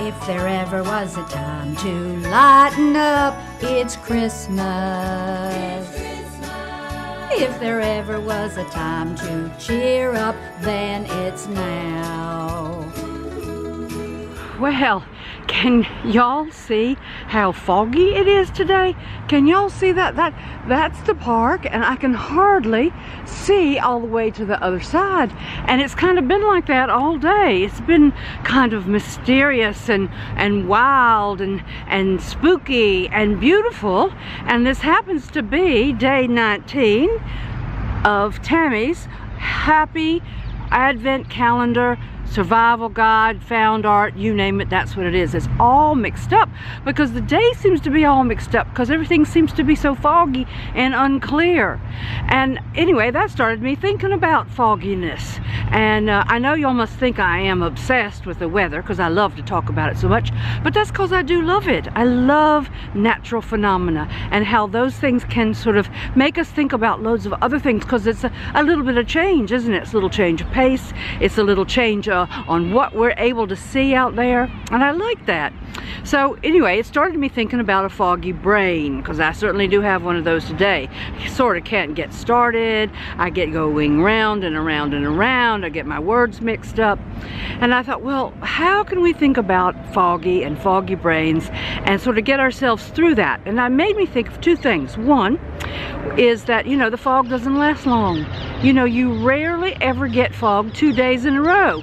If there ever was a time to lighten up, it's Christmas. If there ever was a time to cheer up, then it's now. Well, can y'all see how foggy it is today? Can y'all see that? That's the park, and I can hardly see all the way to the other side. And it's kind of been like that all day. It's been kind of mysterious and wild and spooky and beautiful. And this happens to be day 19 of Tammy's Happy Advent Calendar Survival Guide, Found Art, you name it, that's what it is. It's all mixed up because the day seems to be all mixed up because everything seems to be so foggy and unclear. And anyway, that started me thinking about fogginess. And I know y'all must think I am obsessed with the weather because I love to talk about it so much, but that's because I do love it. I love natural phenomena and how those things can sort of make us think about loads of other things because it's a little bit of change, isn't it? It's a little change of pace. It's a little change on what we're able to see out there, and I like that. So anyway, it started me thinking about a foggy brain because I certainly do have one of those today. Sort of can't get started. I get going round and around and around. I get my words mixed up, and I thought, well, how can we think about foggy and foggy brains and sort of get ourselves through that? And that made me think of two things. One is that, you know, the fog doesn't last long. You know, you rarely ever get fog 2 days in a row.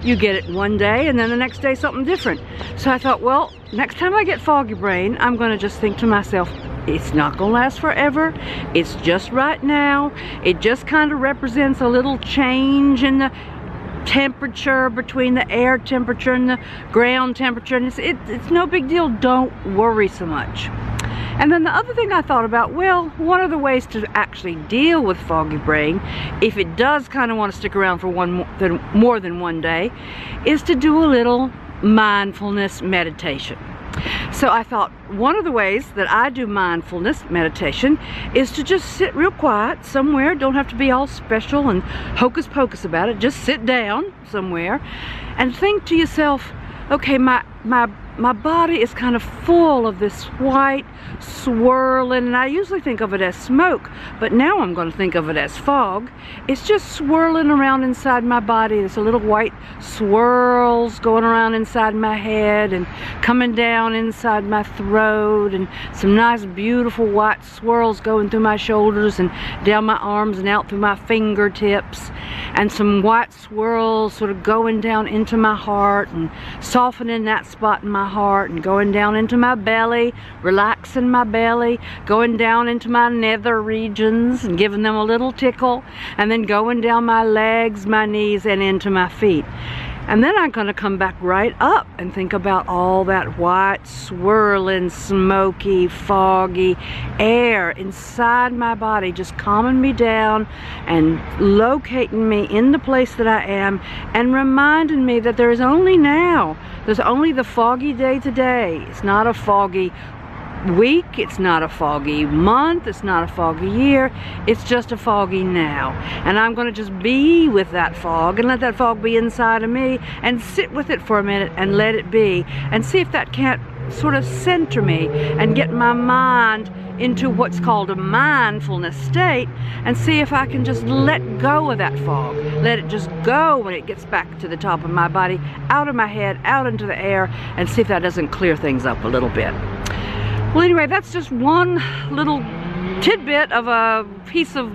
You get it one day and then the next day something different. So I thought, well, next time I get foggy brain, I'm gonna just think to myself, it's not gonna last forever. It's just right now. It just kind of represents a little change in the temperature between the air temperature and the ground temperature, and it's no big deal. Don't worry so much. And then the other thing I thought about, well, one of the ways to actually deal with foggy brain, if it does kind of want to stick around for more than one day, is to do a little mindfulness meditation. So I thought one of the ways that I do mindfulness meditation is to just sit real quiet somewhere. Don't have to be all special and hocus pocus about it. Just sit down somewhere and think to yourself, okay, my body is kind of full of this white swirling, and I usually think of it as smoke, but now I'm going to think of it as fog. It's just swirling around inside my body. There's a little white swirls going around inside my head and coming down inside my throat, and some nice beautiful white swirls going through my shoulders and down my arms and out through my fingertips, and some white swirls sort of going down into my heart and softening that spot in my heart, and going down into my belly, relaxing my belly, going down into my nether regions and giving them a little tickle, and then going down my legs, my knees, and into my feet. And then I'm going to come back right up and think about all that white, swirling, smoky, foggy air inside my body, just calming me down and locating me in the place that I am and reminding me that there is only now. There's only the foggy day today. It's not a foggy week, it's not a foggy month, it's not a foggy year, it's just a foggy now. And I'm going to just be with that fog and let that fog be inside of me and sit with it for a minute and let it be and see if that can't sort of center me and get my mind into what's called a mindfulness state, and see if I can just let go of that fog. Let it just go when it gets back to the top of my body, out of my head, out into the air, and see if that doesn't clear things up a little bit. Well, anyway, that's just one little tidbit of a piece of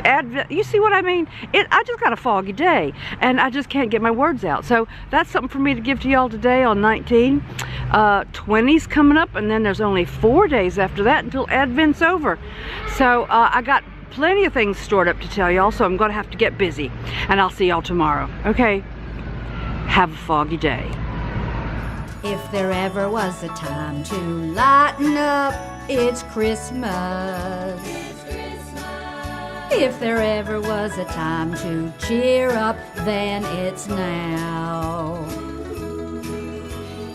Advent. You see what I mean? I just got a foggy day and I just can't get my words out. So that's something for me to give to y'all today on 19. 20's coming up, and then there's only 4 days after that until Advent's over. So I got plenty of things stored up to tell y'all, so I'm going to have to get busy. And I'll see y'all tomorrow. Okay? Have a foggy day. If there ever was a time to lighten up, it's Christmas. If there ever was a time to cheer up, then it's now.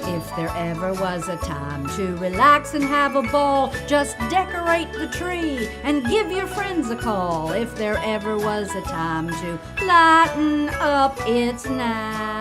If there ever was a time to relax and have a ball, just decorate the tree and give your friends a call. If there ever was a time to lighten up, it's now.